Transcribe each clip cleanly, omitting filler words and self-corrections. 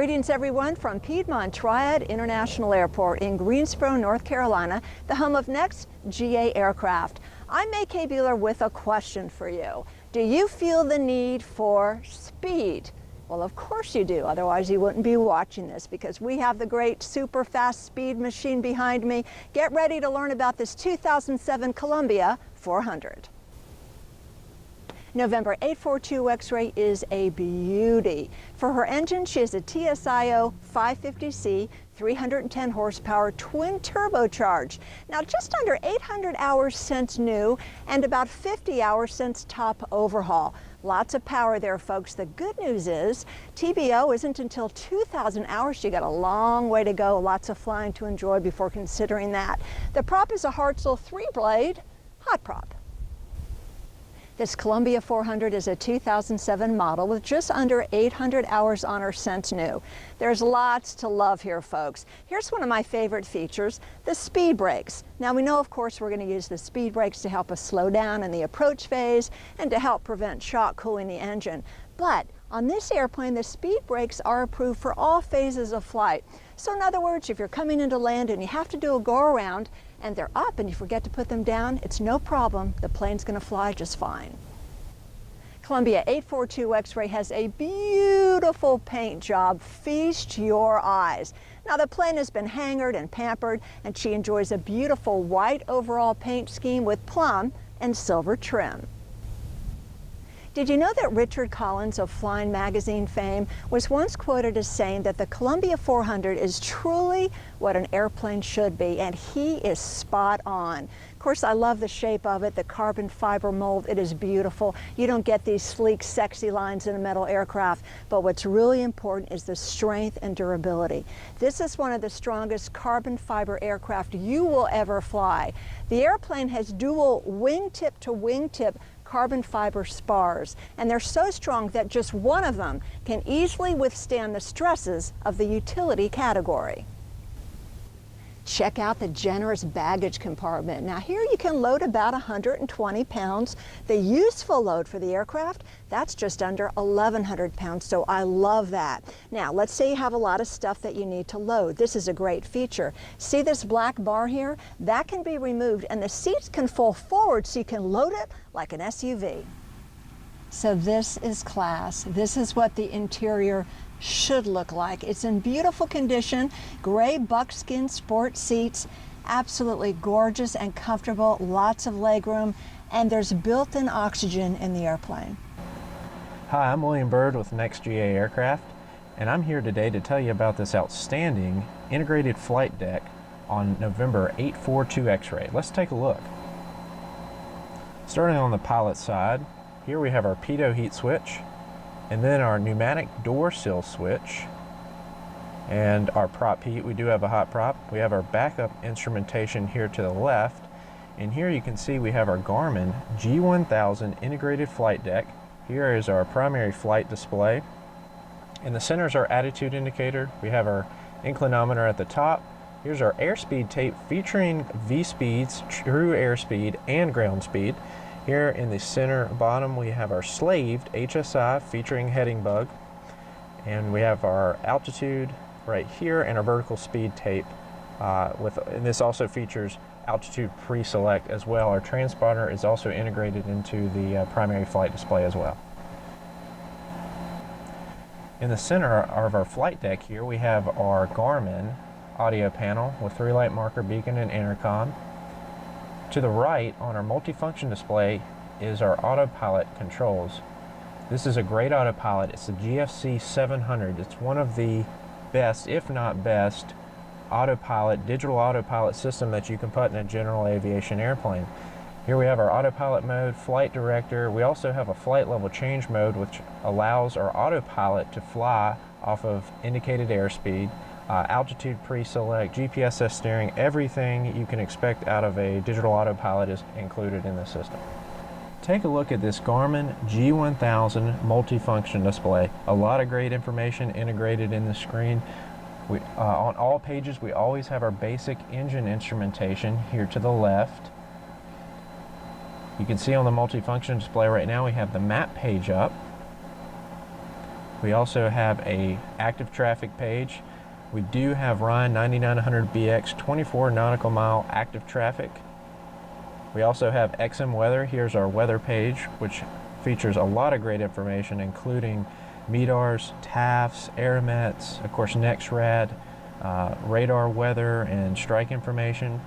Greetings everyone from Piedmont Triad International Airport in Greensboro, North Carolina, the home of NexGa Aircraft. I'm May K. Bueller with a question for you. Do you feel the need for speed? Well, of course you do, otherwise you wouldn't be watching this, because we have the great super fast speed machine behind me. Get ready to learn about this 2007 Columbia 400. November 842X Ray is a beauty. For her engine, she has a TSIO 550C, 310 horsepower, twin turbocharged. Now just under 800 hours since new and about 50 hours since top overhaul. Lots of power there, folks. The good news is TBO isn't until 2,000 hours. You got a long way to go, lots of flying to enjoy before considering that. The prop is a Hartzell 3-blade hot prop. This Columbia 400 is a 2007 model with just under 800 hours on her since new. There's lots to love here, folks. Here's one of my favorite features, the speed brakes. Now we know, of course, we're going to use the speed brakes to help us slow down in the approach phase and to help prevent shock cooling the engine. But on this airplane, the speed brakes are approved for all phases of flight. So in other words, if you're coming into land and you have to do a go around, and they're up and you forget to put them down, it's no problem. The plane's going to fly just fine. Columbia 842X Ray has a beautiful paint job. Feast your eyes. Now the plane has been hangared and pampered, and she enjoys a beautiful white overall paint scheme with plum and silver trim. Did you know that Richard Collins of Flying Magazine fame was once quoted as saying that the Columbia 400 is truly what an airplane should be, and he is spot on. Of course, I love the shape of it, the carbon fiber mold. It is beautiful. You don't get these sleek, sexy lines in a metal aircraft, but what's really important is the strength and durability. This is one of the strongest carbon fiber aircraft you will ever fly. The airplane has dual wingtip to wingtip carbon fiber spars, and they're so strong that just one of them can easily withstand the stresses of the utility category. Check out the generous baggage compartment. Now here you can load about 120 pounds. The useful load for the aircraft, that's just under 1,100 pounds, so I love that. Now let's say you have a lot of stuff that you need to load. This is a great feature. See this black bar here? That can be removed and the seats can fall forward so you can load it like an SUV. So this is class. This is what the interior should look like. It's in beautiful condition, gray buckskin sport seats, absolutely gorgeous and comfortable, lots of legroom, and there's built-in oxygen in the airplane. Hi, I'm William Bird with NexGa Aircraft, and I'm here today to tell you about this outstanding integrated flight deck on November 842X Ray. Let's take a look. Starting on the pilot side, here we have our pitot heat switch, and then our pneumatic door sill switch, and our prop heat. We do have a hot prop. We have our backup instrumentation here to the left, and here you can see we have our Garmin G1000 integrated flight deck. Here is our primary flight display. In the center is our attitude indicator. We have our inclinometer at the top. Here's our airspeed tape featuring V-speeds, true airspeed, and ground speed. Here in the center bottom we have our slaved HSI featuring heading bug, and we have our altitude right here and our vertical speed tape, and this also features altitude pre-select as well. Our transponder is also integrated into the primary flight display as well. In the center of our flight deck here we have our Garmin audio panel with 3-light marker, beacon, and intercom. To the right on our multifunction display is our autopilot controls. This is a great autopilot. It's the GFC 700. It's one of the best, if not best, digital autopilot system that you can put in a general aviation airplane. Here we have our autopilot mode, flight director. We also have a flight level change mode, which allows our autopilot to fly off of indicated airspeed. Altitude pre-select, GPS steering, everything you can expect out of a digital autopilot is included in the system. Take a look at this Garmin G1000 multifunction display. A lot of great information integrated in the screen. On all pages we always have our basic engine instrumentation here to the left. You can see on the multifunction display right now we have the map page up. We also have a active traffic page. We do have Ryan 9900BX 24 nautical mile active traffic. We also have XM weather. Here's our weather page, which features a lot of great information, including MEDARs, TAFs, Aeromets, of course NexRad, radar weather and strike information.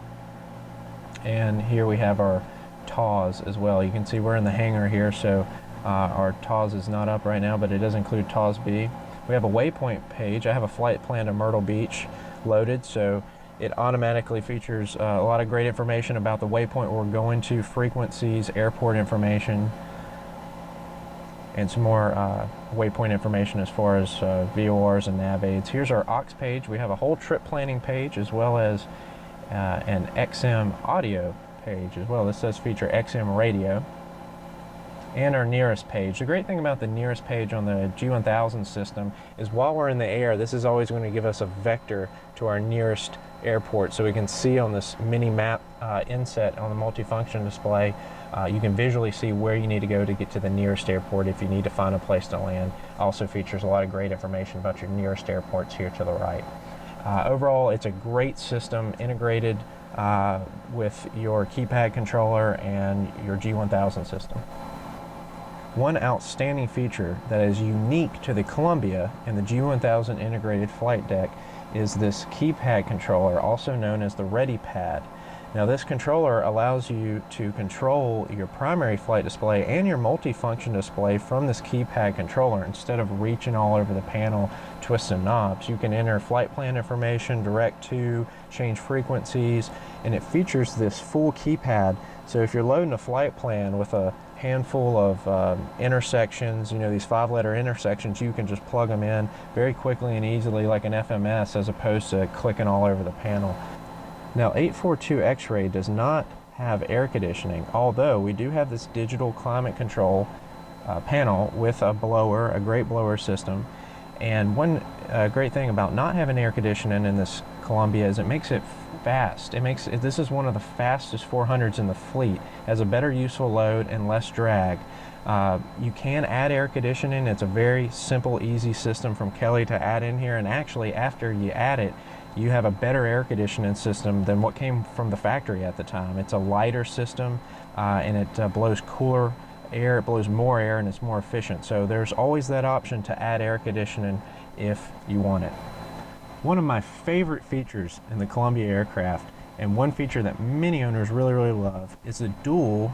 And here we have our TAWS as well. You can see we're in the hangar here, so our TAWS is not up right now, but it does include TAWS B. We have a waypoint page. I have a flight plan to Myrtle Beach loaded, so it automatically features a lot of great information about the waypoint we're going to, frequencies, airport information, and some more waypoint information as far as VORs and nav aids. Here's our aux page. We have a whole trip planning page as well as an XM audio page as well. This does feature XM radio. And our nearest page. The great thing about the nearest page on the G1000 system is while we're in the air, this is always going to give us a vector to our nearest airport. So we can see on this mini map inset on the multifunction display, you can visually see where you need to go to get to the nearest airport if you need to find a place to land. Also features a lot of great information about your nearest airports here to the right. Overall, it's a great system integrated with your keypad controller and your G1000 system. One outstanding feature that is unique to the Columbia and the G1000 integrated flight deck is this keypad controller, also known as the Ready Pad. Now this controller allows you to control your primary flight display and your multifunction display from this keypad controller. Instead of reaching all over the panel, twisting knobs, you can enter flight plan information, direct to, change frequencies, and it features this full keypad. So if you're loading a flight plan with a handful of intersections, you know, these 5-letter intersections, you can just plug them in very quickly and easily like an FMS as opposed to clicking all over the panel. Now N842X does not have air conditioning, although we do have this digital climate control panel with a blower, a great blower system. And one great thing about not having air conditioning in this Columbia is it makes it fast. This is one of the fastest 400s in the fleet. It has a better useful load and less drag. You can add air conditioning. It's a very simple, easy system from Kelly to add in here, and actually after you add it, you have a better air conditioning system than what came from the factory at the time. It's a lighter system and it blows cooler air, it blows more air, and it's more efficient. So there's always that option to add air conditioning if you want it. One of my favorite features in the Columbia aircraft, and one feature that many owners really love, is the dual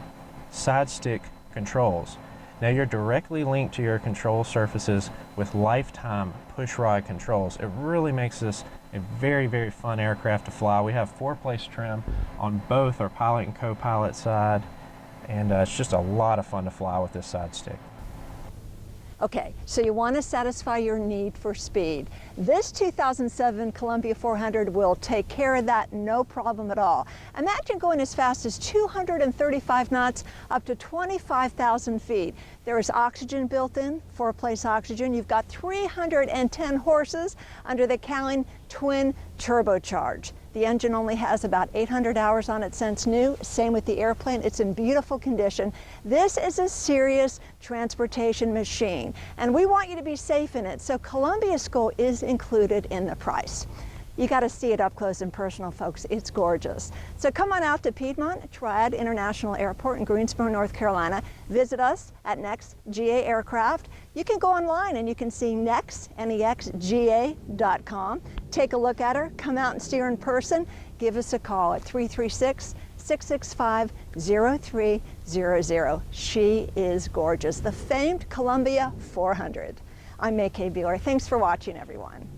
side stick controls. Now you're directly linked to your control surfaces with lifetime push rod controls. It really makes this a very fun aircraft to fly. We have 4-place trim on both our pilot and co-pilot side, and it's just a lot of fun to fly with this side stick. Okay, so you want to satisfy your need for speed. This 2007 Columbia 400 will take care of that, no problem at all. Imagine going as fast as 235 knots up to 25,000 feet. There is oxygen built in, 4-place oxygen. You've got 310 horses under the Callin twin turbocharge. The engine only has about 800 hours on it since new. Same with the airplane. It's in beautiful condition. This is a serious transportation machine, and we want you to be safe in it, so Columbia School is included in the price. You got to see it up close and personal, folks. It's gorgeous. So come on out to Piedmont Triad International Airport in Greensboro, North Carolina. Visit us at NexGa Aircraft. You can go online and you can see NexGA.com. Take a look at her, come out and see her in person. Give us a call at 336-665-0300. She is gorgeous. The famed Columbia 400. I'm May K. Bueller. Thanks for watching, everyone.